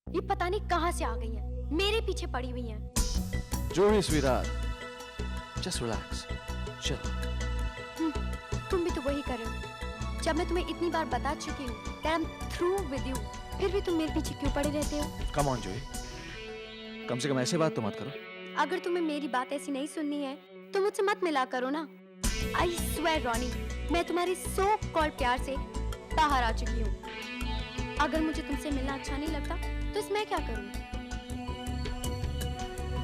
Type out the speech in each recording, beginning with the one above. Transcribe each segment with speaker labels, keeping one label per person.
Speaker 1: ये पता नहीं कहां से आ गई हैं, मेरे पीछे पड़ी हुई हैं।
Speaker 2: जूही स्वीटहार्ट, just relax, chill.
Speaker 1: तुम भी तो वही कर रहे हो। जब मैं तुम्हें इतनी बार बता चुकी हूँ that I'm through with you, फिर भी तुम मेरे पीछे क्यों पड़े रहते हो?
Speaker 2: Come on, जूही, कम से कम ऐसे बात तो मत करो।
Speaker 1: अगर तुम्हें मेरी बात ऐसी नहीं सुननी है तो मुझसे मत मिला करो ना। I swear रॉनी, मैं तुम्हारे so called प्यार से बाहर आ चुकी हूँ। अगर मुझे तुमसे मिलना अच्छा नहीं लगता तो इसमें क्या करूँ?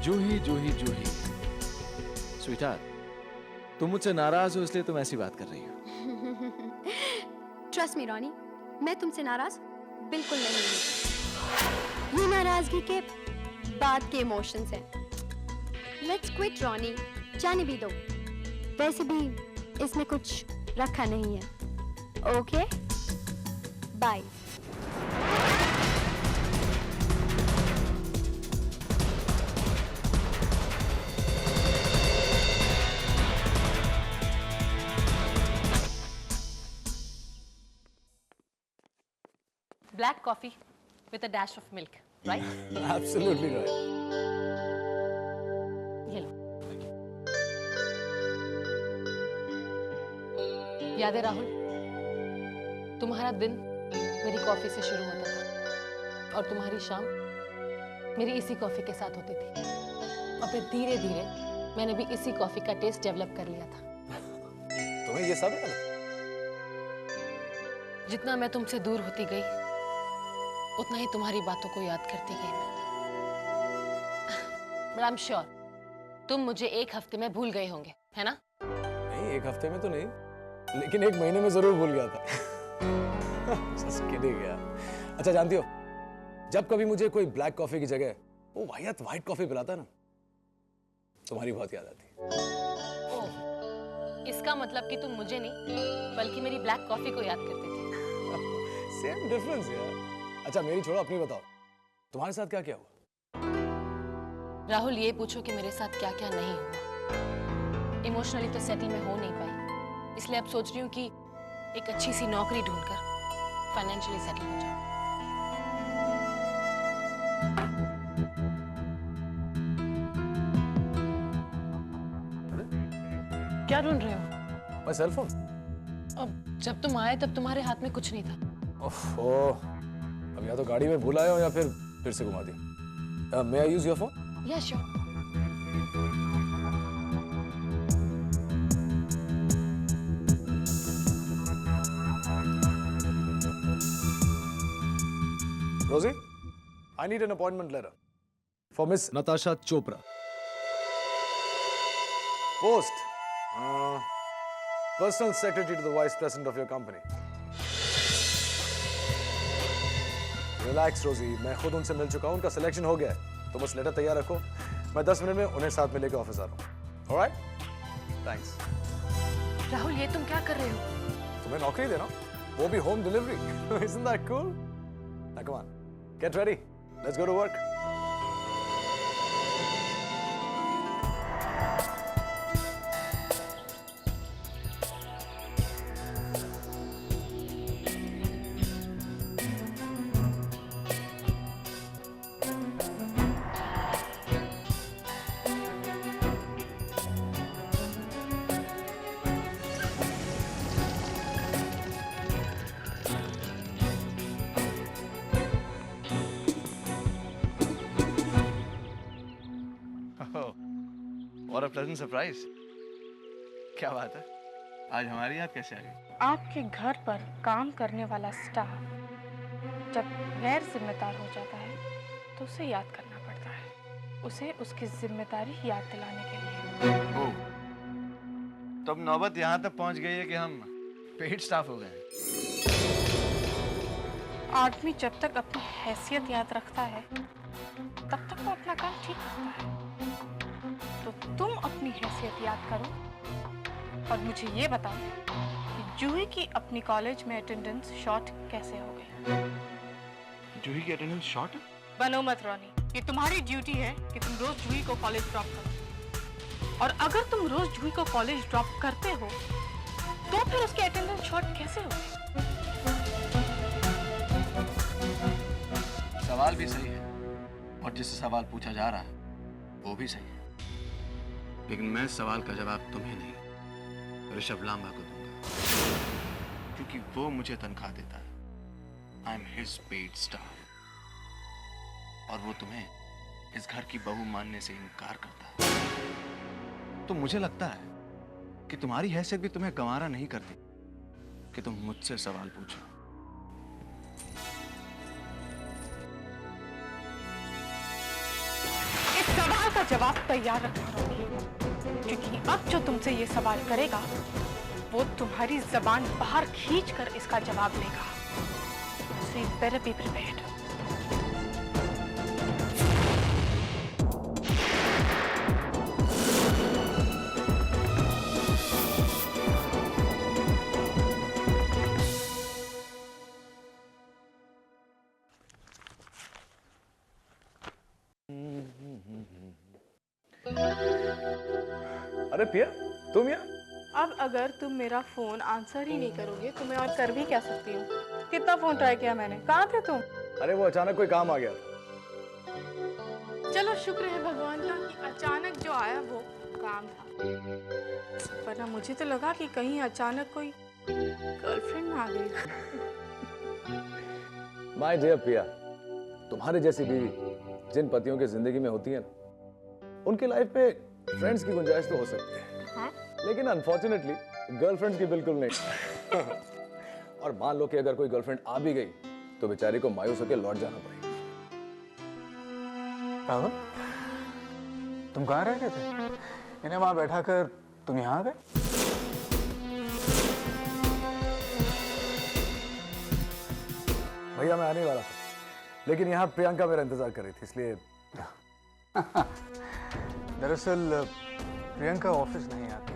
Speaker 2: जूही जूही जूही, स्वीटहार्ट, तुम मुझसे नाराज हो इसलिए तुम ऐसी बात कर रही हो।
Speaker 1: ट्रस्ट मी रॉनी, मैं तुमसे नाराज बिल्कुल नहीं हूँ। ये नाराजगी के बाद के इमोशंस हैं। लेट्स क्विट रॉनी, जाने भी दो। वैसे भी इसमें कुछ रखा नहीं है। Okay, bye.
Speaker 3: Black coffee with a dash of milk, right?
Speaker 4: Absolutely right.
Speaker 3: ये लो। याद है राहुल, तुम्हारा दिन मेरी कॉफी से शुरू होता था और तुम्हारी शाम मेरी इसी कॉफी के साथ होती थी। और फिर धीरे धीरे मैंने भी इसी कॉफी का टेस्ट डेवलप कर लिया था।
Speaker 4: तुम्हें ये सब याद है?
Speaker 3: जितना मैं तुमसे दूर होती गई उतना ही तुम्हारी बातों को याद करती गई मैं। But I'm sure तुम मुझे एक हफ्ते में भूल गए होंगे, है ना?
Speaker 4: नहीं, एक हफ्ते में तो नहीं, लेकिन एक महीने में जरूर भूल गया था। Just kidding यार। अच्छा, जानती हो, जब कभी मुझे कोई ब्लैक कॉफी की जगह वो व्हाइट कॉफी पिलाता ना, तुम्हारी बहुत याद आती है।
Speaker 3: ओह, इसका मतलब कि तुम मुझे नहीं बल्कि मेरी ब्लैक कॉफी को याद करते थे।
Speaker 4: सेम डिफरेंस यार। अच्छा, मेरी छोड़ो, अपनी बताओ, तुम्हारे साथ क्या क्या हुआ?
Speaker 3: राहुल, ये पूछो कि मेरे साथ क्या क्या नहीं हुआ। इमोशनली तो सेटल में हो नहीं पाई, इसलिए अब सोच रही हूँ कि एक अच्छी सी नौकरी ढूंढकर फाइनेंशियली सेटल हो जाऊं। क्या ढूंढ रहे हो?
Speaker 4: My cell phone.
Speaker 3: अब जब तुम आए तब तुम्हारे हाथ में कुछ नहीं था।
Speaker 4: ओहो, अब या तो गाड़ी में भूल आए हो या फिर से घुमा दिया। मे आई यूज योर फोन?
Speaker 3: या sure.
Speaker 4: Rosie, I need an appointment letter for Miss
Speaker 2: Natasha Chopra.
Speaker 4: Post. Personal secretary to the vice president of your company. Relax, Rosie. मैं खुद उनसे मिल चुका हूँ, उनका सिलेक्शन हो गया है, तो बस लेटर तैयार रखो। मैं 10 मिनट में उन्हें साथ में लेकर ऑफिस आ रहा हूँ। Alright? Thanks.
Speaker 3: राहुल, ये तुम क्या कर रहे हो?
Speaker 4: तुम्हें नौकरी देना, वो भी home delivery. Isn't that cool? Now come on, get ready. Let's go to work.
Speaker 2: What a pleasant surprise. क्या बात है, आज हमारी याद कैसे आ गई?
Speaker 5: आपके घर पर काम करने वाला स्टाफ जब गैर जिम्मेदार हो जाता है तो उसे याद करना पड़ता है, उसे उसकी जिम्मेदारी याद दिलाने के लिए।
Speaker 2: ओह, तब नौबत यहाँ तक पहुँच गई है कि हम पेड स्टाफ हो गए हैं।
Speaker 5: आदमी जब तक अपनी हैसियत याद रखता है तब तक वो अपना काम ठीक करता है। तो तुम अपनी हैसियत याद करो और मुझे ये बताओ कि जूही की अपनी कॉलेज में अटेंडेंस शॉर्ट कैसे हो गई?
Speaker 2: जूही की अटेंडेंस शॉर्ट है?
Speaker 5: बनो मत रोनी, ये तुम्हारी ड्यूटी है कि तुम रोज जूही को कॉलेज ड्रॉप करो। और अगर तुम रोज जूही को कॉलेज ड्रॉप करते हो तो फिर उसकी अटेंडेंस शॉर्ट कैसे हो गई?
Speaker 2: सवाल भी सही है और जिससे सवाल पूछा जा रहा है वो भी सही है, लेकिन मैं इस सवाल का जवाब तुम्हें नहीं ऋषभ लांबा को दूंगा, क्योंकि वो मुझे तनख्वाह देता है। I am his paid staff, और वो तुम्हें इस घर की बहू मानने से इनकार करता है। तो मुझे लगता है कि तुम्हारी हैसियत भी तुम्हें गंवारा नहीं करती कि तुम मुझसे सवाल पूछो।
Speaker 5: इस सवाल का जवाब तैयार रखना रोनी, क्योंकि अब जो तुमसे ये सवाल करेगा वो तुम्हारी जबान बाहर खींचकर इसका जवाब देगा। So you better be prepared.
Speaker 4: अरे पिया, तुम यहाँ?
Speaker 5: अब अगर तुम मेरा फोन आंसर ही नहीं करोगे तो मैं और कर भी क्या सकती हूँ? कितना फोन ट्राई किया मैंने, कहाँ थे तुम?
Speaker 4: अरे वो अचानक कोई काम आ गया था।
Speaker 5: चलो शुक्र है भगवान का कि अचानक जो आया वो काम था, वरना मुझे तो लगा कि कहीं अचानक कोई गर्लफ्रेंड आ गई।
Speaker 4: माय डियर पिया, तुम्हारे जैसी बीवी जिन पतियों की जिंदगी में होती है ना, उनकी लाइफ में फ्रेंड्स की गुंजाइश तो हो सकती है,
Speaker 5: हाँ?
Speaker 4: लेकिन अनफॉर्चुनेटली गर्लफ्रेंड्स की बिल्कुल नहीं। और मान लो कि अगर कोई गर्लफ्रेंड आ भी गई तो बेचारी को मायूस होकर लौट जाना पड़ेगा।
Speaker 6: राहुल, तुम कहाँ रह गए थे? इन्हें वहां बैठा कर तुम यहाँ आ गए?
Speaker 4: भैया मैं आने वाला था, लेकिन यहाँ प्रियंका मेरा इंतजार कर रही थी, इसलिए।
Speaker 6: दरअसल प्रियंका ऑफिस नहीं आती,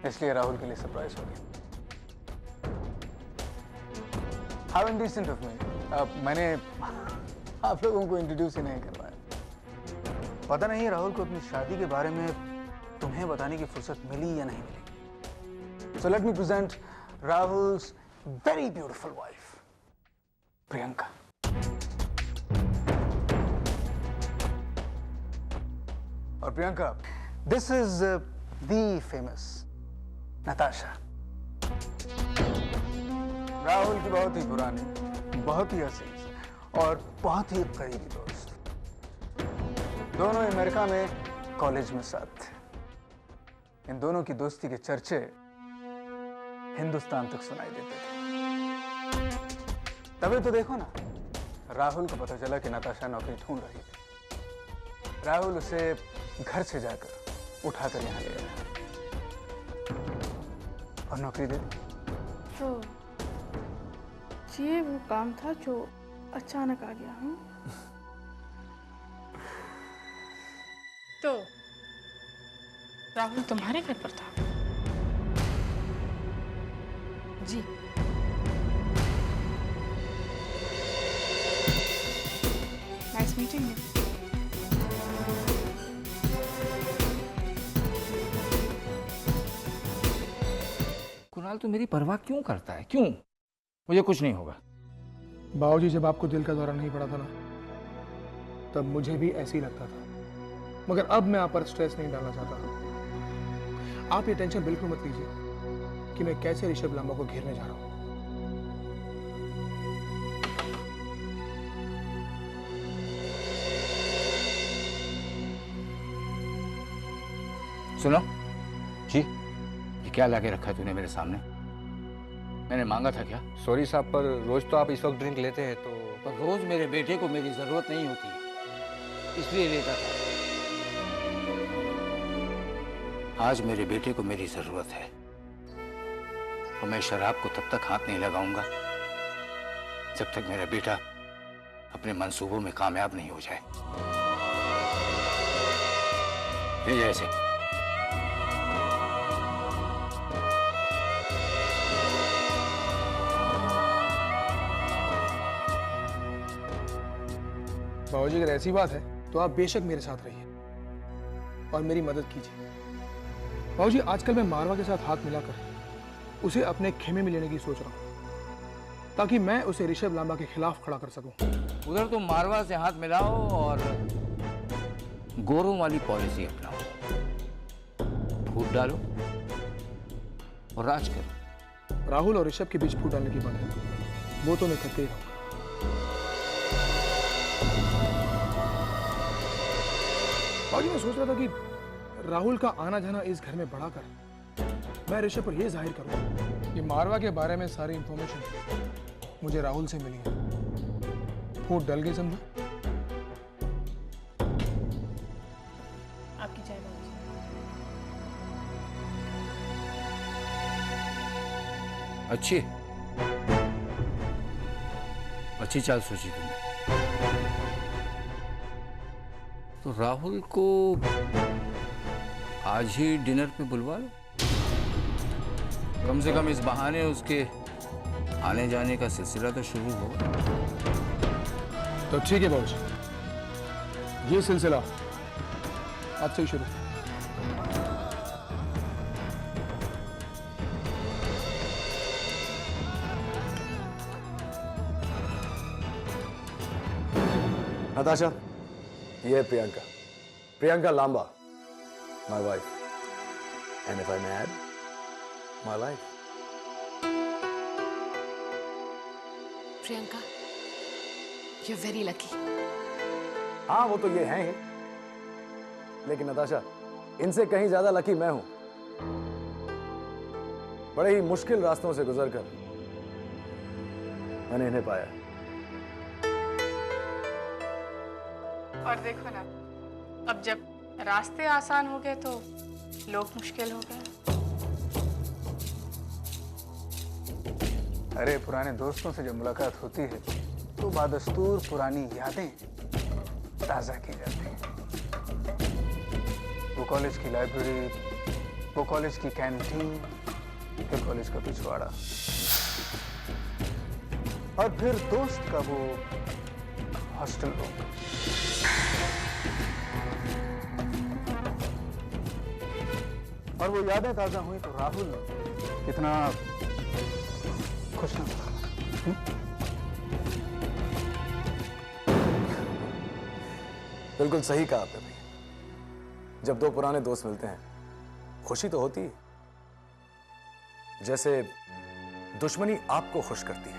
Speaker 6: इसलिए राहुल के लिए सरप्राइज हो गया। हाउ इंडिसेंट ऑफ मी, मैंने आप लोगों को इंट्रोड्यूस ही नहीं करवाया। पता नहीं राहुल को अपनी शादी के बारे में तुम्हें बताने की फुर्सत मिली या नहीं मिली। So let me present Rahul's very beautiful wife Priyanka. और Priyanka, this is the famous Natasha, Rahul की बहुत ही पुरानी, बहुत ही अजीज और बहुत ही करीबी दोस्त। दोनों अमेरिका में कॉलेज में साथ थे। इन दोनों की दोस्ती के चर्चे हिंदुस्तान तक सुनाई देते थे। तभी तो देखो ना, राहुल को पता चला कि नताशा नौकरी ढूंढ रही थी। राहुल उसे घर से जाकर उठाकर यहाँ ले आया और नौकरी दे दी।
Speaker 5: तो ये वो काम था जो अचानक आ गया। तो राहुल तुम्हारे घर पर था?
Speaker 3: जी।
Speaker 5: Nice meeting you.
Speaker 7: कुणाल तो मेरी परवाह क्यों करता है? क्यों? मुझे कुछ नहीं होगा।
Speaker 8: बाबूजी, जब आपको दिल का दौरा नहीं पड़ा था ना, तब मुझे भी ऐसे ही लगता था, मगर अब मैं आप पर स्ट्रेस नहीं डालना चाहता। आप ये टेंशन बिल्कुल मत लीजिए कि मैं कैसे ऋषभ लांबा को घेरने जा रहा हूं।
Speaker 7: सुनो जी, ये क्या लाके रखा है तूने मेरे सामने? मैंने मांगा था क्या?
Speaker 9: सॉरी साहब, पर रोज तो आप इस वक्त ड्रिंक लेते हैं तो।
Speaker 7: पर रोज मेरे बेटे को मेरी जरूरत नहीं होती, इसलिए लेता था। आज मेरे बेटे को मेरी जरूरत है और मैं शराब को तब तक हाथ नहीं लगाऊंगा जब तक मेरा बेटा अपने मंसूबों में कामयाब नहीं हो जाए। ले जैसे
Speaker 8: बाबूजी, अगर ऐसी बात है तो आप बेशक मेरे साथ रहिए और मेरी मदद कीजिए। बाबूजी, आजकल मैं मारवा के साथ हाथ मिलाकर उसे अपने खेमे में लेने की सोच रहा हूं, ताकि मैं उसे ऋषभ लांबा के खिलाफ खड़ा कर सकूं।
Speaker 7: उधर तुम मारवा से हाथ मिलाओ और गोरों वाली पॉलिसी अपनाओ, फूट डालो और राज करो।
Speaker 8: राहुल और ऋषभ के बीच फूट डालने की बात है, वो तो मैं करके ही रहूंगा। बाकी मैं सोच रहा था कि राहुल का आना जाना इस घर में बढ़ाकर मैं ऋषभ पर यह जाहिर करूं कि मारवा के बारे में सारी इंफॉर्मेशन मुझे राहुल से मिली है। फूट डल गई समझो।
Speaker 5: आपकी जय बाबूजी।
Speaker 7: अच्छी चाल सोची तुमने। तो राहुल को आज ही डिनर पे बुलवा लो, कम से कम इस बहाने उसके आने जाने का सिलसिला तो शुरू हो।
Speaker 8: तो ठीक है बाबूजी, ये सिलसिला आज से ही शुरू।
Speaker 4: नताशा, ये है Priyanka, Priyanka Lamba, my wife, and if I may add, my life.
Speaker 3: Priyanka, you are very lucky.
Speaker 4: हाँ वो तो ये हैं ही, लेकिन नताशा इनसे कहीं ज्यादा लकी मैं हूं। बड़े ही मुश्किल रास्तों से गुजरकर मैंने इन्हें पाया।
Speaker 5: और देखो ना, अब जब रास्ते आसान हो गए तो लोग मुश्किल हो गए।
Speaker 6: अरे पुराने दोस्तों से जब मुलाकात होती है तो बादस्तूर पुरानी यादें ताज़ा की जाती हैं। वो कॉलेज की लाइब्रेरी, वो कॉलेज की कैंटीन, फिर कॉलेज का पिछवाड़ा, और फिर दोस्त का वो हॉस्टल रूम। और वो यादें ताज़ा हुई तो राहुल कितना खुश नजर आया।
Speaker 4: बिल्कुल सही कहा आपने भैया। जब दो पुराने दोस्त मिलते हैं खुशी तो होती है, जैसे दुश्मनी आपको खुश करती है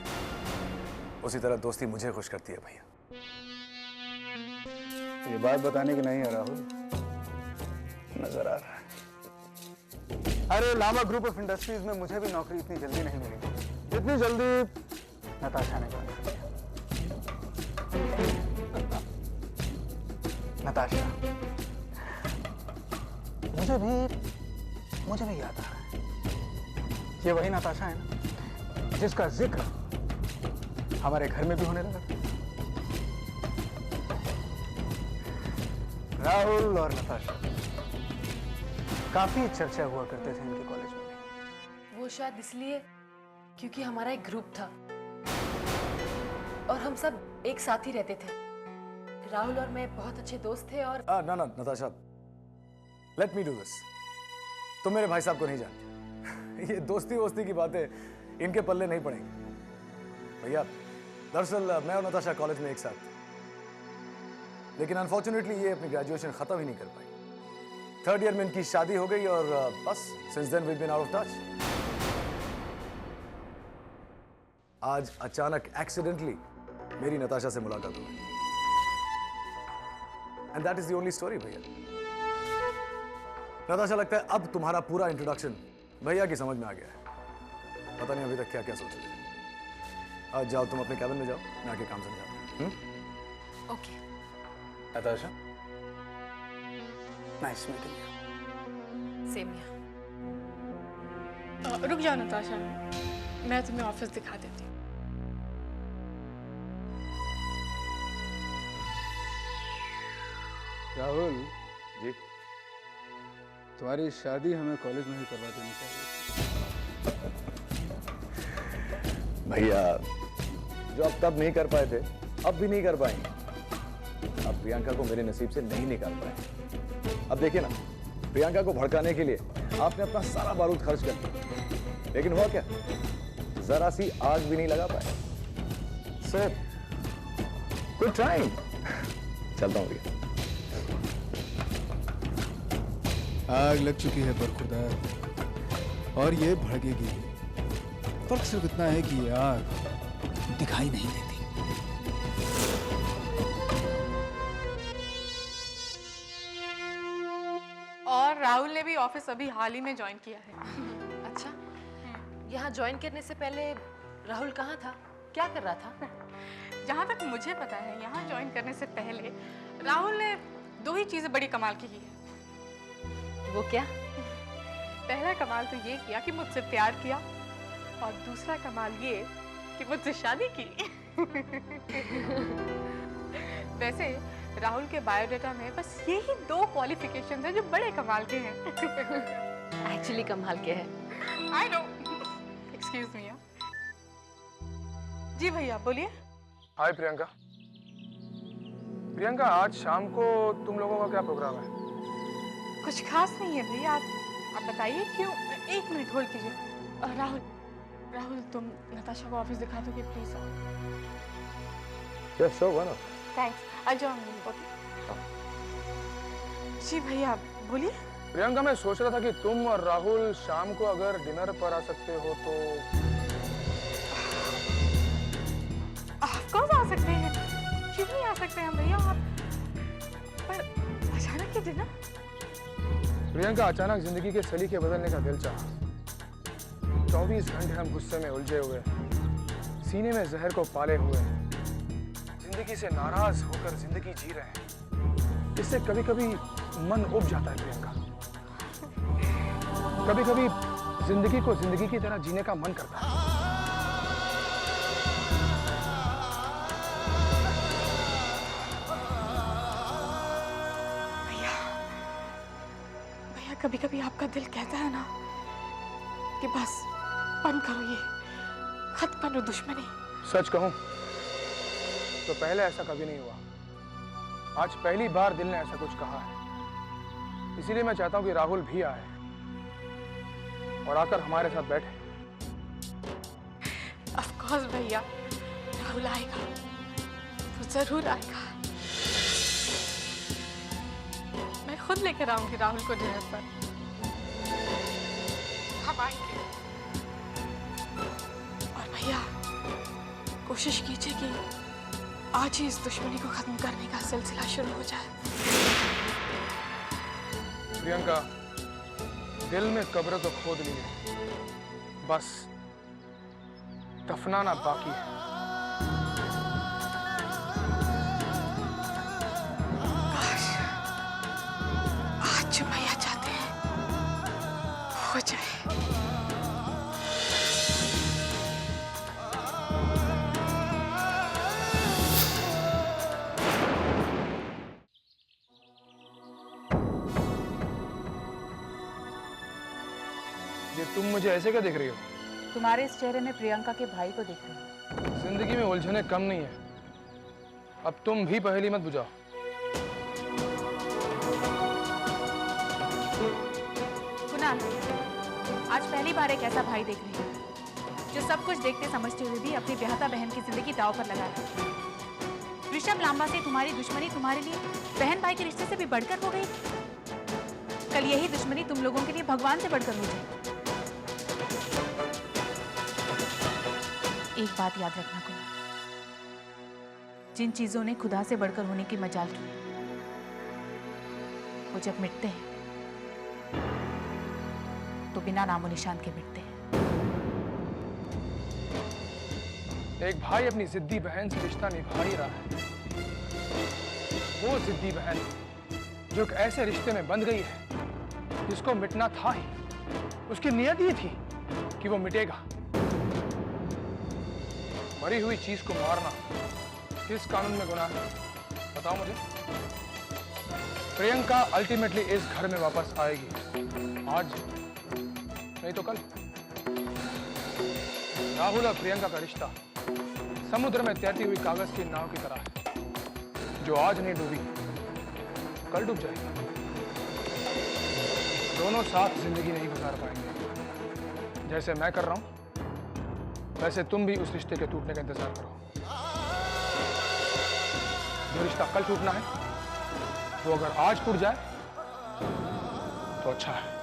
Speaker 4: उसी तरह दोस्ती मुझे खुश करती है भैया।
Speaker 6: ये बात बताने की नहीं है राहुल, नजर आ रहा है। अरे लामा ग्रुप ऑफ इंडस्ट्रीज में मुझे भी नौकरी इतनी जल्दी नहीं मिली जितनी जल्दी नताशा ने बात की। नताशा, मुझे भी याद आ रहा है, ये वही नताशा है ना जिसका जिक्र हमारे घर में भी होने लगा था। राहुल और नताशा काफी चर्चा हुआ करते थे इनके कॉलेज में।
Speaker 3: वो शायद इसलिए क्योंकि हमारा एक ग्रुप था और हम सब एक साथ ही रहते थे। राहुल और मैं बहुत अच्छे दोस्त थे। और
Speaker 4: ना Natasha, let me do this. तुम मेरे भाई साहब को नहीं जानते। ये दोस्ती वोस्ती की बातें इनके पल्ले नहीं पड़ेंगी भैया। दरअसल मैं और नताशा कॉलेज में एक साथ थे, लेकिन अनफॉर्चुनेटली ये अपनी ग्रेजुएशन खत्म ही नहीं कर पाई। थर्ड ईयर में इनकी शादी हो गई और बस since then we been out of touch. आज अचानक एक्सीडेंटली मेरी नताशा से मुलाकात हुई, and that is the only story भैया। नताशा, लगता है अब तुम्हारा पूरा इंट्रोडक्शन भैया की समझ में आ गया है। पता नहीं अभी तक क्या क्या सोच रहे थे। आज जाओ तुम अपने कैबिन में जाओ, मैं आके काम समझाता हूं।
Speaker 3: Okay.
Speaker 4: Natasha,
Speaker 6: nice meeting you.
Speaker 3: Same here.
Speaker 5: रुक जाओ नताशा, मैं तुम्हें ऑफिस दिखा देती हूँ।
Speaker 6: राहुल
Speaker 4: जी,
Speaker 6: तुम्हारी शादी हमें कॉलेज में ही करवा देनी चाहिए।
Speaker 4: भैया जो अब तब नहीं कर पाए थे अब भी नहीं कर पाएंगे। अब प्रियंका को मेरे नसीब से नहीं निकाल पाए। अब देखिए ना, प्रियंका को भड़काने के लिए आपने अपना सारा बारूद खर्च कर दिया, लेकिन हुआ क्या? जरा सी आग भी नहीं लगा पाए।
Speaker 6: Sir,
Speaker 4: good trying. चलता हूँ भैया।
Speaker 8: आग लग चुकी है बरखुदा, और ये भड़केगी। फर्क सिर्फ इतना है कि ये आग दिखाई नहीं देती।
Speaker 5: और राहुल ने भी ऑफिस अभी हाल ही में ज्वाइन किया है।
Speaker 3: अच्छा, यहाँ ज्वाइन करने से पहले राहुल कहाँ था, क्या कर रहा था?
Speaker 5: जहाँ तक मुझे पता है, यहाँ ज्वाइन करने से पहले राहुल ने 2 ही चीजें बड़ी कमाल की है।
Speaker 3: वो क्या?
Speaker 5: पहला कमाल तो ये किया कि मुझसे प्यार किया, और दूसरा कमाल ये कि मुझसे शादी की। वैसे राहुल के बायोडाटा में बस यही 2 क्वालिफिकेशंस हैं जो बड़े कमाल के हैं।
Speaker 3: एक्चुअली कमाल के है।
Speaker 5: I know. Excuse me. जी भैया बोलिए।
Speaker 8: हाय प्रियंका। प्रियंका, आज शाम को तुम लोगों का क्या प्रोग्राम है?
Speaker 5: कुछ खास नहीं है भैया, आप बताइए क्यों। 1 मिनट होल्ड कीजिए। राहुल तुम नताशा को ऑफिस दिखा दोगे please?
Speaker 4: Yes sure, why not?
Speaker 5: Thanks. आ जाओ। जी भैया बोलिए।
Speaker 8: प्रियंका, मैं सोच रहा था कि तुम और राहुल शाम को अगर डिनर पर आ सकते हो तो।
Speaker 5: ऑफ कोर्स आ सकते हैं, क्यों नहीं आ सकते हैं भैया आप? पर अचानक ही डिनर?
Speaker 8: प्रियंका, अचानक जिंदगी के सलीके बदलने का दिल चाहा। 24 घंटे हम गुस्से में उलझे हुए, सीने में जहर को पाले हुए, जिंदगी से नाराज होकर जिंदगी जी रहे हैं। इससे कभी कभी मन उब जाता है प्रियंका। कभी कभी जिंदगी को जिंदगी की तरह जीने का मन करता है।
Speaker 5: भैया कभी कभी आपका दिल कहता है ना कि बस बंद करो, ये खत्म करो दुश्मनी।
Speaker 8: सच कहूं तो पहले ऐसा कभी नहीं हुआ। आज पहली बार दिल ने ऐसा कुछ कहा है। इसीलिए मैं चाहता हूं कि राहुल भी आए और आकर हमारे साथ बैठे।
Speaker 5: ऑफ कोर्स भैया, राहुल आएगा, वो जरूर आएगा। मैं खुद लेकर आऊंगी राहुल को डिनर पर। हम आएंगे। और भैया कोशिश कीजिए कि आज ही इस दुश्मनी को खत्म करने का सिलसिला शुरू हो जाए।
Speaker 8: प्रियंका, दिल में कब्र तो खोद ली है, बस दफनाना बाकी है।
Speaker 5: काश आज जो भैया चाहते हैं हो जाए।
Speaker 8: ये तुम मुझे ऐसे क्या देख रही हो?
Speaker 10: तुम्हारे इस चेहरे में प्रियंका के भाई को देख रही हूँ।
Speaker 8: जिंदगी में उलझने कम नहीं है। अब तुम भी पहेली मत बुझाओ।
Speaker 10: कुणाल, आज पहली बार एक ऐसा भाई देख रही हूँ जो सब कुछ देखते समझते हुए भी अपनी ब्याहता बहन की जिंदगी दांव पर लगा रहा है। ऋषभ लांबा से तुम्हारी दुश्मनी तुम्हारे लिए बहन भाई के रिश्ते से भी बढ़कर हो गई। कल यही दुश्मनी तुम लोगों के लिए भगवान से बढ़कर हो जाए। एक बात याद रखना कुणाल, जिन चीजों ने खुदा से बढ़कर होने की मजाल की है, वो जब मिटते हैं तो बिना नामो निशान के मिटते हैं।
Speaker 8: एक भाई अपनी जिद्दी बहन से रिश्ता निभा ही रहा है। वो जिद्दी बहन जो एक ऐसे रिश्ते में बंध गई है जिसको मिटना था ही, उसकी नियत ही थी कि वो मिटेगा। मरी हुई चीज को मारना किस कानून में गुनाह है बताओ मुझे? प्रियंका अल्टीमेटली इस घर में वापस आएगी, आज नहीं तो कल। राहुल और प्रियंका का रिश्ता समुद्र में तैरती हुई कागज की नाव की तरह है, जो आज नहीं डूबी कल डूब जाएगी। दोनों साथ जिंदगी नहीं गुजार पाएंगे। जैसे मैं कर रहा हूं वैसे तुम भी उस रिश्ते के टूटने का इंतजार करो। रिश्ता कल टूटना है, तो अगर आज टूट जाए तो अच्छा है।